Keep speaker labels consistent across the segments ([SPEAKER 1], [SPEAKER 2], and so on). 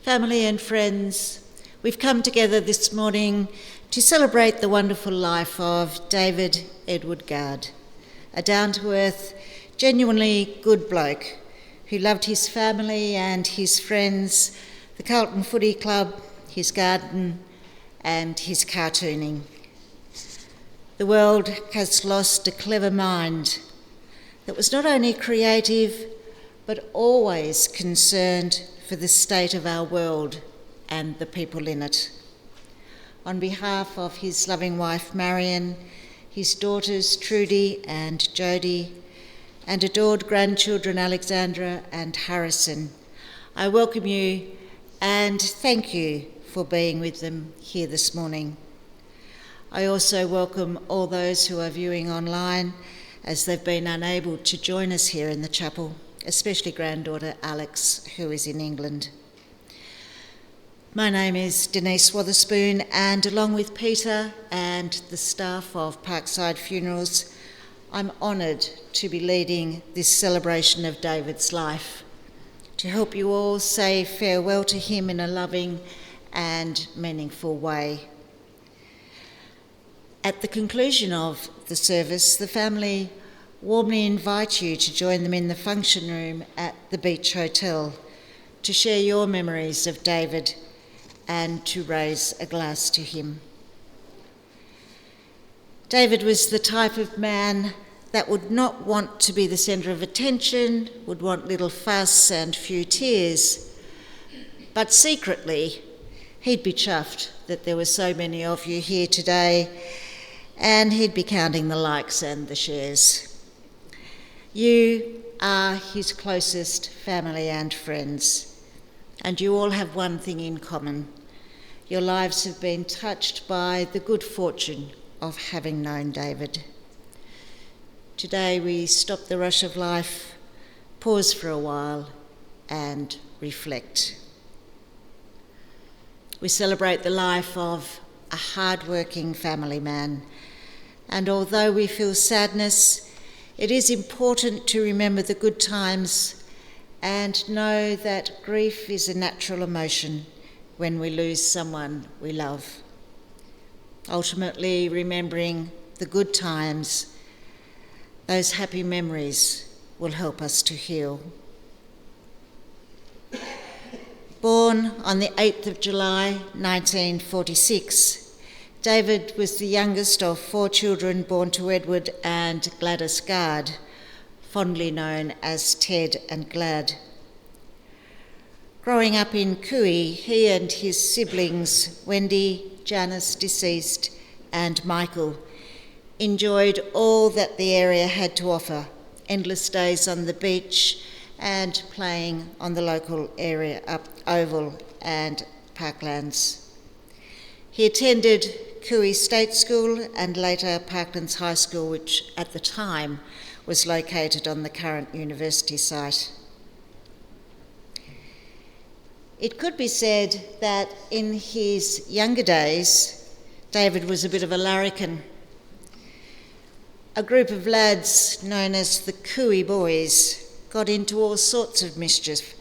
[SPEAKER 1] Family and friends, we've come together this morning to celebrate the wonderful life of David Edward Gard, a down-to-earth, genuinely good bloke who loved his family and his friends, the Carlton Footy Club, his garden and his cartooning. The world has lost a clever mind that was not only creative but always concerned for the state of our world and the people in it. On behalf of his loving wife Marion, his daughters Trudy and Jodie, and adored grandchildren Alexandra and Harrison, I welcome you and thank you for being with them here this morning. I also welcome all those who are viewing online as they've been unable to join us here in the chapel, especially granddaughter Alex, who is in England. My name is Denise Wotherspoon, and along with Peter and the staff of Parkside Funerals, I'm honoured to be leading this celebration of David's life, to help you all say farewell to him in a loving and meaningful way. At the conclusion of the service, the family warmly invite you to join them in the function room at the Beach Hotel to share your memories of David and to raise a glass to him. David was the type of man that would not want to be the centre of attention, would want little fuss and few tears, but secretly he'd be chuffed that there were so many of you here today, and he'd be counting the likes and the shares. You are his closest family and friends, and you all have one thing in common. Your lives have been touched by the good fortune of having known David. Today we stop the rush of life, pause for a while, and reflect. We celebrate the life of a hard-working family man, and although we feel sadness, it is important to remember the good times and know that grief is a natural emotion when we lose someone we love. Ultimately, remembering the good times, those happy memories will help us to heal. Born on the 8th of July 1946, David was the youngest of 4 children born to Edward and Gladys Gard, fondly known as Ted and Glad. Growing up in Cooey, he and his siblings, Wendy, Janice, deceased, and Michael, enjoyed all that the area had to offer, endless days on the beach and playing on the local area oval and parklands. He attended Cooey State School and later Parklands High School, which at the time was located on the current university site. It could be said that in his younger days, David was a bit of a larrikin. A group of lads known as the Cooey Boys got into all sorts of mischief,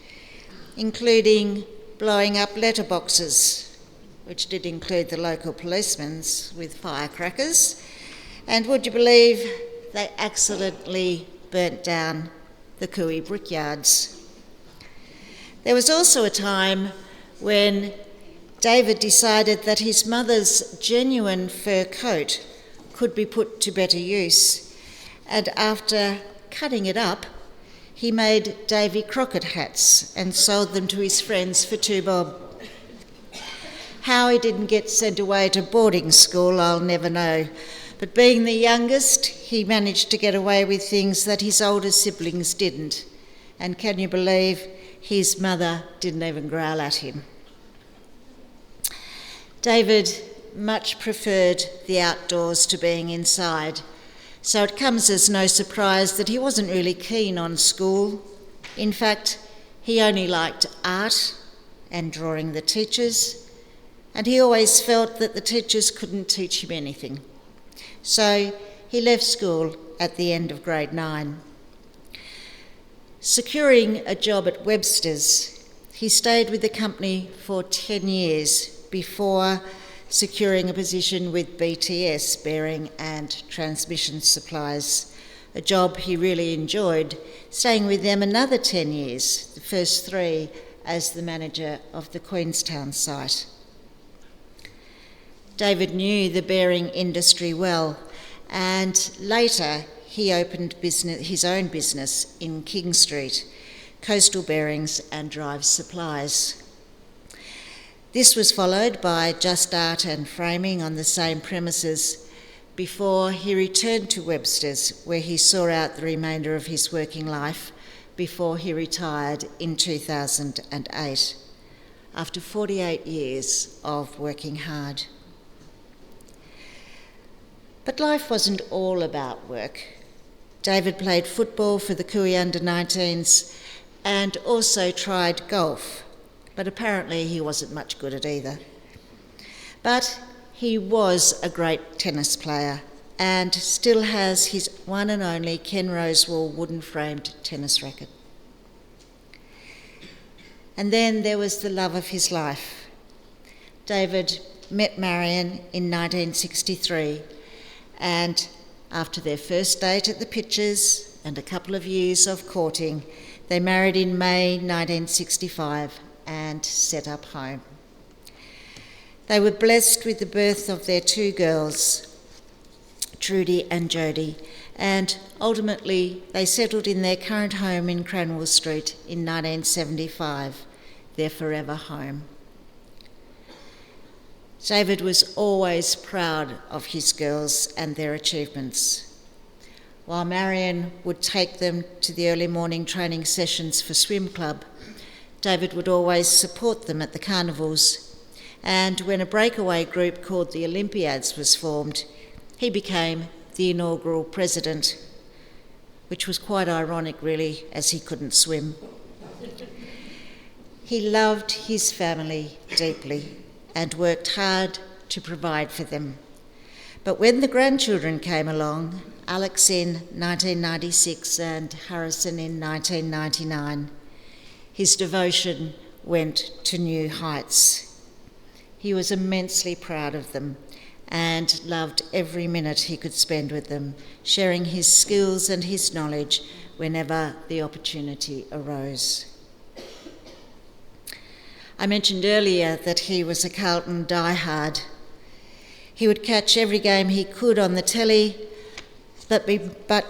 [SPEAKER 1] including blowing up letterboxes, which did include the local policemen's, with firecrackers, and would you believe they accidentally burnt down the Cooey brickyards. There was also a time when David decided that his mother's genuine fur coat could be put to better use, and after cutting it up, he made Davy Crockett hats and sold them to his friends for 2 bob. How he didn't get sent away to boarding school, I'll never know. But being the youngest, he managed to get away with things that his older siblings didn't. And can you believe his mother didn't even growl at him? David much preferred the outdoors to being inside, so it comes as no surprise that he wasn't really keen on school. In fact, he only liked art and drawing the teachers, and he always felt that the teachers couldn't teach him anything. So he left school at the end of grade 9. Securing a job at Webster's, he stayed with the company for 10 years before securing a position with BTS, Bearing and Transmission Supplies, a job he really enjoyed, staying with them another 10 years, the first 3 as the manager of the Queenstown site. David knew the bearing industry well, and later he opened his own business in King Street, Coastal Bearings and Drive Supplies. This was followed by Just Art and Framing on the same premises before he returned to Webster's, where he saw out the remainder of his working life before he retired in 2008, after 48 years of working hard. But life wasn't all about work. David played football for the Cooey under-19s and also tried golf, but apparently he wasn't much good at either. But he was a great tennis player and still has his one and only Ken Rosewall wooden-framed tennis racket. And then there was the love of his life. David met Marion in 1963, and after their first date at the Pictures and a couple of years of courting, they married in May 1965 and set up home. They were blessed with the birth of their 2 girls, Trudy and Jodie, and ultimately they settled in their current home in Cranwell Street in 1975, their forever home. David was always proud of his girls and their achievements. While Marion would take them to the early morning training sessions for swim club, David would always support them at the carnivals, and when a breakaway group called the Olympiads was formed, he became the inaugural president, which was quite ironic really, as he couldn't swim. He loved his family deeply and worked hard to provide for them. But when the grandchildren came along, Alex in 1996 and Harrison in 1999, his devotion went to new heights. He was immensely proud of them and loved every minute he could spend with them, sharing his skills and his knowledge whenever the opportunity arose. I mentioned earlier that he was a Carlton diehard. He would catch every game he could on the telly, but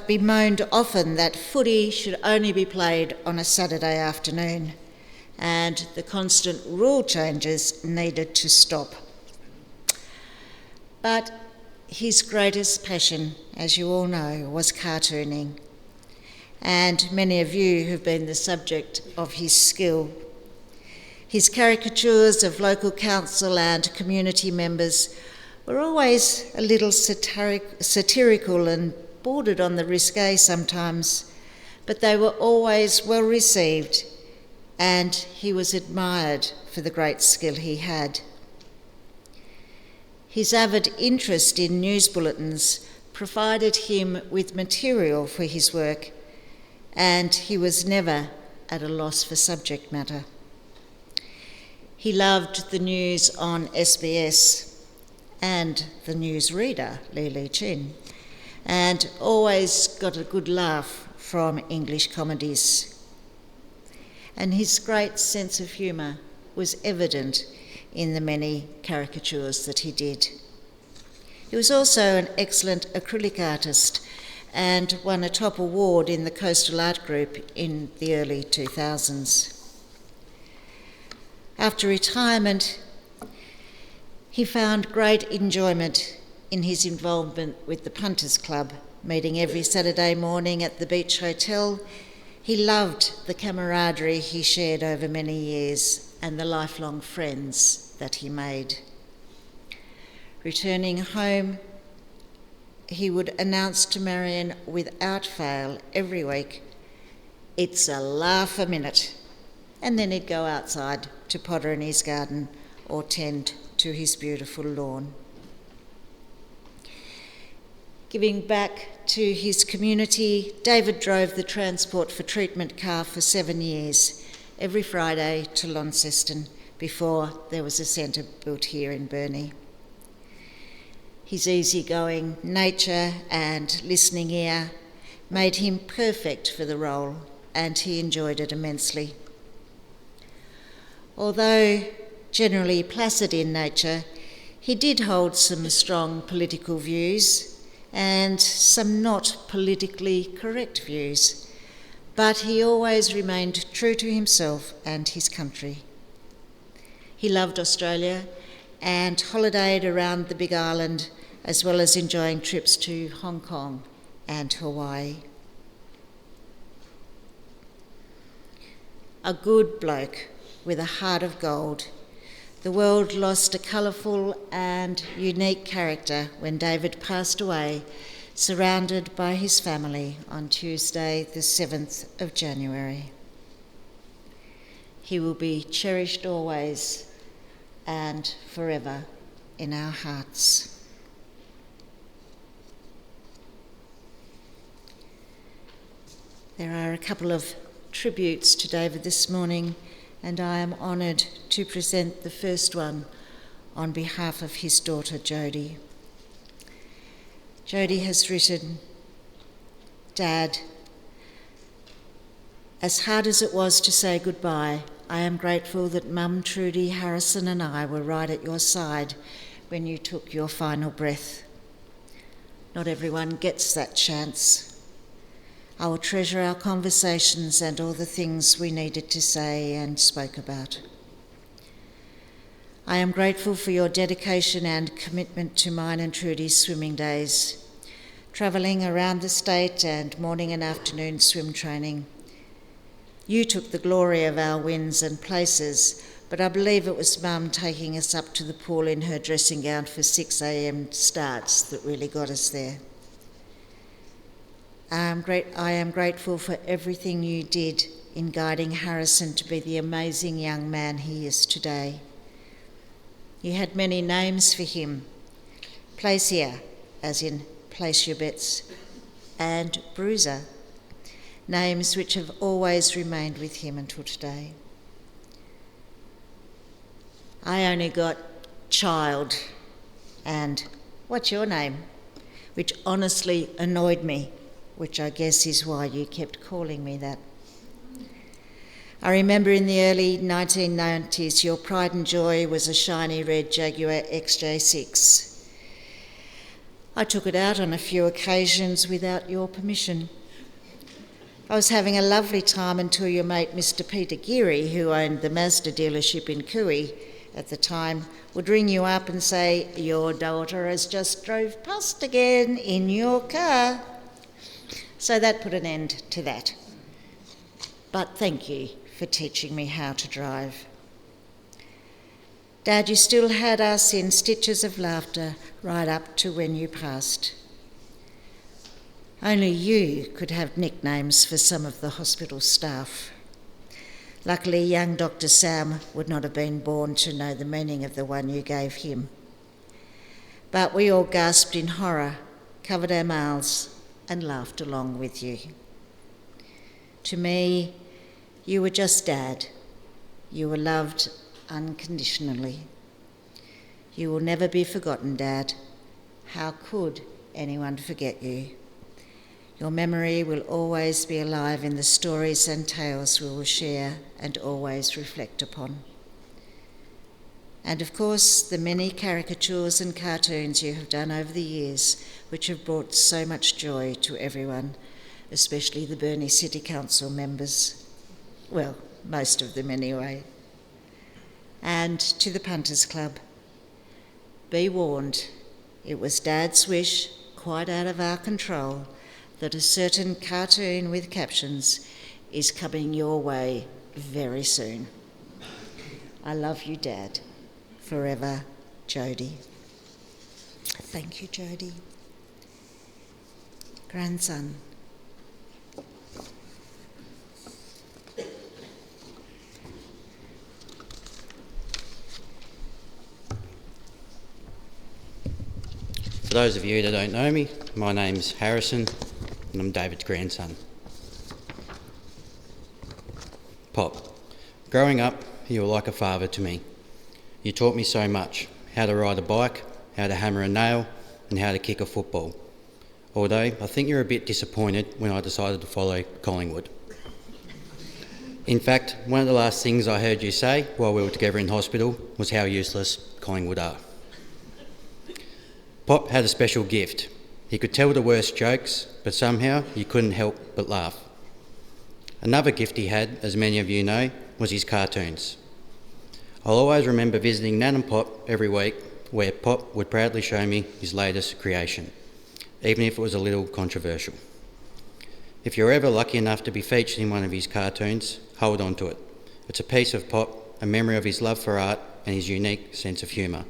[SPEAKER 1] bemoaned often that footy should only be played on a Saturday afternoon, and the constant rule changes needed to stop. But his greatest passion, as you all know, was cartooning, and many of you have been the subject of his skill. His caricatures of local council and community members were always a little satirical and bordered on the risque sometimes, but they were always well received, and he was admired for the great skill he had. His avid interest in news bulletins provided him with material for his work, and he was never at a loss for subject matter. He loved the news on SBS and the newsreader, Li Chin, and always got a good laugh from English comedies. And his great sense of humour was evident in the many caricatures that he did. He was also an excellent acrylic artist and won a top award in the Coastal Art Group in the early 2000s. After retirement, he found great enjoyment in his involvement with the Punters Club, meeting every Saturday morning at the Beach Hotel. He loved the camaraderie he shared over many years and the lifelong friends that he made. Returning home, he would announce to Marion without fail every week, "It's a laugh a minute," and then he'd go outside to potter in his garden or tend to his beautiful lawn. Giving back to his community, David drove the Transport for Treatment car for 7 years, every Friday to Launceston before there was a centre built here in Burnie. His easygoing nature and listening ear made him perfect for the role, and he enjoyed it immensely. Although generally placid in nature, he did hold some strong political views and some not politically correct views, but he always remained true to himself and his country. He loved Australia and holidayed around the Big Island, as well as enjoying trips to Hong Kong and Hawaii. A good bloke with a heart of gold. The world lost a colourful and unique character when David passed away, surrounded by his family on Tuesday, the 7th of January. He will be cherished always and forever in our hearts. There are a couple of tributes to David this morning, and I am honoured to present the first one on behalf of his daughter Jodie. Jodie has written, "Dad, as hard as it was to say goodbye, I am grateful that Mum, Trudy, Harrison and I were right at your side when you took your final breath. Not everyone gets that chance. I will treasure our conversations and all the things we needed to say and spoke about. I am grateful for your dedication and commitment to mine and Trudy's swimming days, travelling around the state and morning and afternoon swim training. You took the glory of our wins and places, but I believe it was Mum taking us up to the pool in her dressing gown for 6 a.m. starts that really got us there. I am grateful for everything you did in guiding Harrison to be the amazing young man he is today. You had many names for him: Placier, as in place your bets, and Bruiser, names which have always remained with him until today. I only got Child and what's your name, which honestly annoyed me, which I guess is why you kept calling me that. I remember in the early 1990s, your pride and joy was a shiny red Jaguar XJ6. I took it out on a few occasions without your permission. I was having a lovely time until your mate Mr. Peter Geary, who owned the Mazda dealership in Cooey at the time, would ring you up and say, "Your daughter has just drove past again in your car." So that put an end to that. But thank you for teaching me how to drive. Dad, you still had us in stitches of laughter right up to when you passed. Only you could have nicknames for some of the hospital staff. Luckily, young Dr. Sam would not have been born to know the meaning of the one you gave him. But we all gasped in horror, covered our mouths, and laughed along with you. To me, you were just Dad. You were loved unconditionally. You will never be forgotten, Dad. How could anyone forget you? Your memory will always be alive in the stories and tales we will share and always reflect upon. And of course, the many caricatures and cartoons you have done over the years, which have brought so much joy to everyone, especially the Burnie City Council members. Well, most of them anyway. And to the Punters Club. Be warned, it was Dad's wish, quite out of our control, that a certain cartoon with captions is coming your way very soon. I love you, Dad. Forever, Jodie. Thank you, Jodie. Grandson.
[SPEAKER 2] For those of you that don't know me, my name's Harrison and I'm David's grandson. Pop, Growing up, you were like a father to me. You taught me so much: how to ride a bike, how to hammer a nail, and how to kick a football. Although I think you're a bit disappointed when I decided to follow Collingwood. In fact, one of the last things I heard you say while we were together in hospital was how useless Collingwood are. Pop had a special gift. He could tell the worst jokes, but somehow you couldn't help but laugh. Another gift he had, as many of you know, was his cartoons. I'll always remember visiting Nan and Pop every week, where Pop would proudly show me his latest creation, even if it was a little controversial. If you're ever lucky enough to be featured in one of his cartoons, hold on to it. It's a piece of Pop, a memory of his love for art and his unique sense of humour.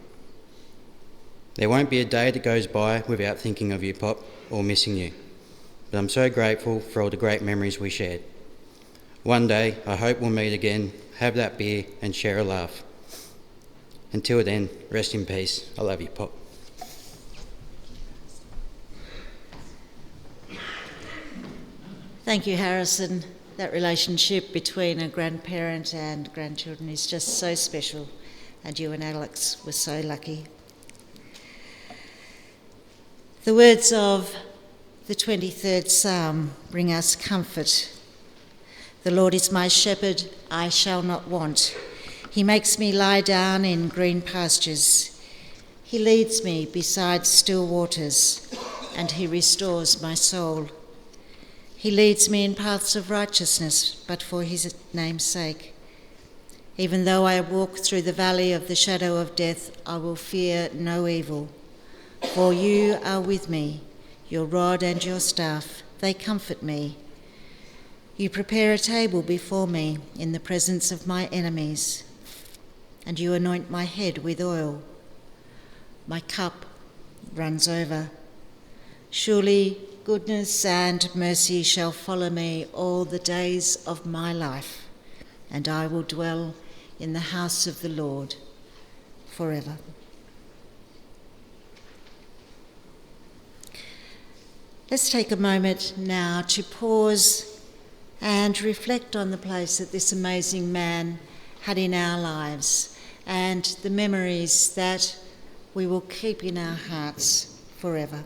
[SPEAKER 2] There won't be a day that goes by without thinking of you, Pop, or missing you. But I'm so grateful for all the great memories we shared. One day, I hope we'll meet again, have that beer and share a laugh. Until then, rest in peace. I love you, Pop.
[SPEAKER 1] Thank you, Harrison. That relationship between a grandparent and grandchildren is just so special, and you and Alex were so lucky. The words of the 23rd Psalm bring us comfort. The Lord is my shepherd, I shall not want. He makes me lie down in green pastures. He leads me beside still waters, and he restores my soul. He leads me in paths of righteousness, but for his name's sake. Even though I walk through the valley of the shadow of death, I will fear no evil. For you are with me, your rod and your staff, they comfort me. You prepare a table before me in the presence of my enemies, and you anoint my head with oil. My cup runs over. Surely goodness and mercy shall follow me all the days of my life, and I will dwell in the house of the Lord forever. Let's take a moment now to pause and reflect on the place that this amazing man had in our lives and the memories that we will keep in our hearts forever.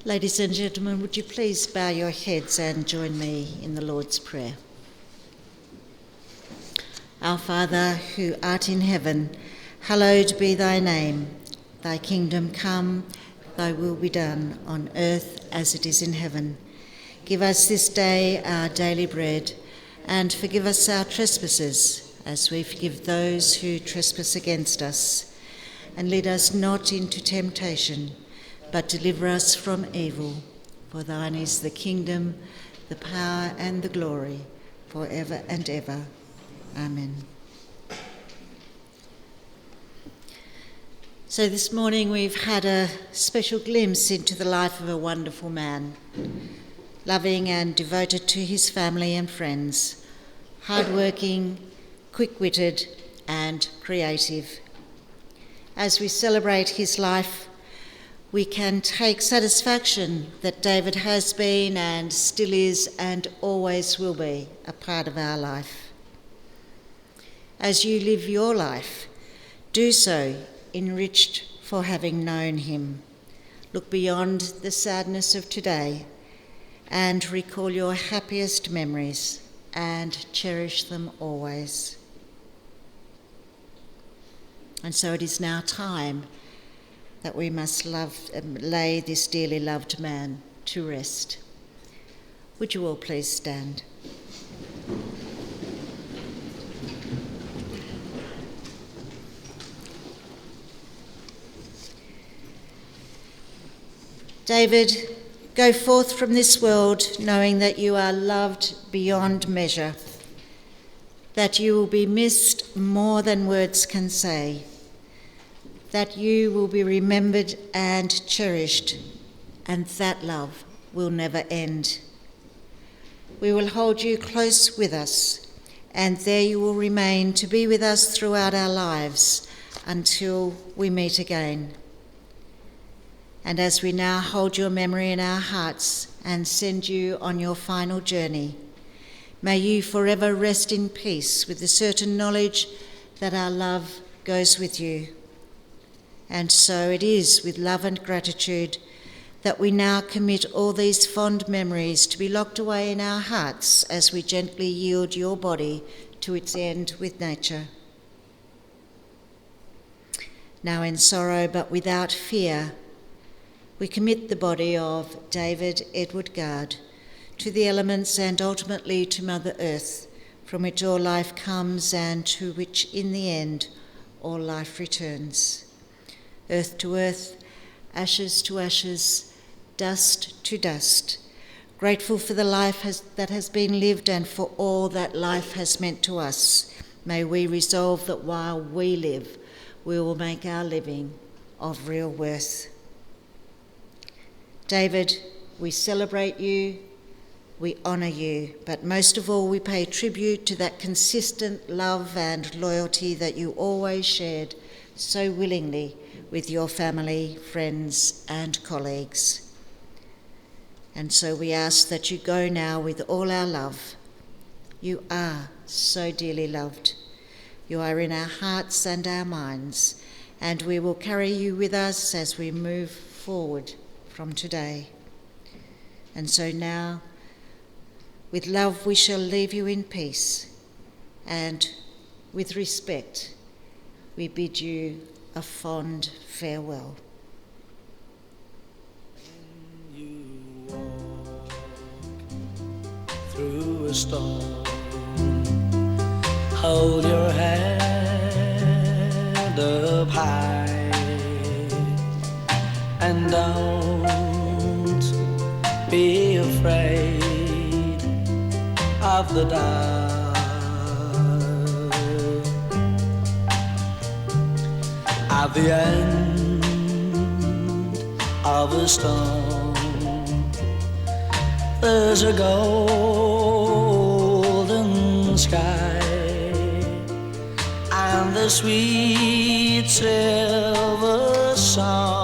[SPEAKER 1] Ladies and gentlemen, would you please bow your heads and join me in the Lord's Prayer? Our Father, who art in heaven, hallowed be thy name. Thy kingdom come, thy will be done on earth as it is in heaven. Give us this day our daily bread, and forgive us our trespasses, as we forgive those who trespass against us. And lead us not into temptation, but deliver us from evil. For thine is the kingdom, the power and the glory, for ever and ever. Amen. So this morning we've had a special glimpse into the life of a wonderful man, loving and devoted to his family and friends, hardworking, quick-witted and creative. As we celebrate his life, we can take satisfaction that David has been and still is and always will be a part of our life. As you live your life, do so enriched for having known him. Look beyond the sadness of today and recall your happiest memories and cherish them always. And so it is now time that we must lay this dearly loved man to rest. Would you all please stand? David, go forth from this world knowing that you are loved beyond measure, that you will be missed more than words can say, that you will be remembered and cherished, and that love will never end. We will hold you close with us, and there you will remain to be with us throughout our lives until we meet again. And as we now hold your memory in our hearts and send you on your final journey, may you forever rest in peace with the certain knowledge that our love goes with you. And so it is with love and gratitude that we now commit all these fond memories to be locked away in our hearts as we gently yield your body to its end with nature. Now in sorrow but without fear, we commit the body of David Edward Gard to the elements and ultimately to Mother Earth, from which all life comes and to which in the end all life returns. Earth to earth, ashes to ashes, dust to dust, grateful for the life that has been lived and for all that life has meant to us. May we resolve that while we live, we will make our living of real worth. David, we celebrate you, we honour you, but most of all we pay tribute to that consistent love and loyalty that you always shared so willingly with your family, friends and colleagues. And so we ask that you go now with all our love. You are so dearly loved. You are in our hearts and our minds, and we will carry you with us as we move forward from today. And so now, with love we shall leave you in peace, and with respect we bid you a fond farewell.
[SPEAKER 3] When you walk through a storm, hold your head up high and don't be afraid of the dark. At the end of a storm, there's a golden sky and the sweet silver song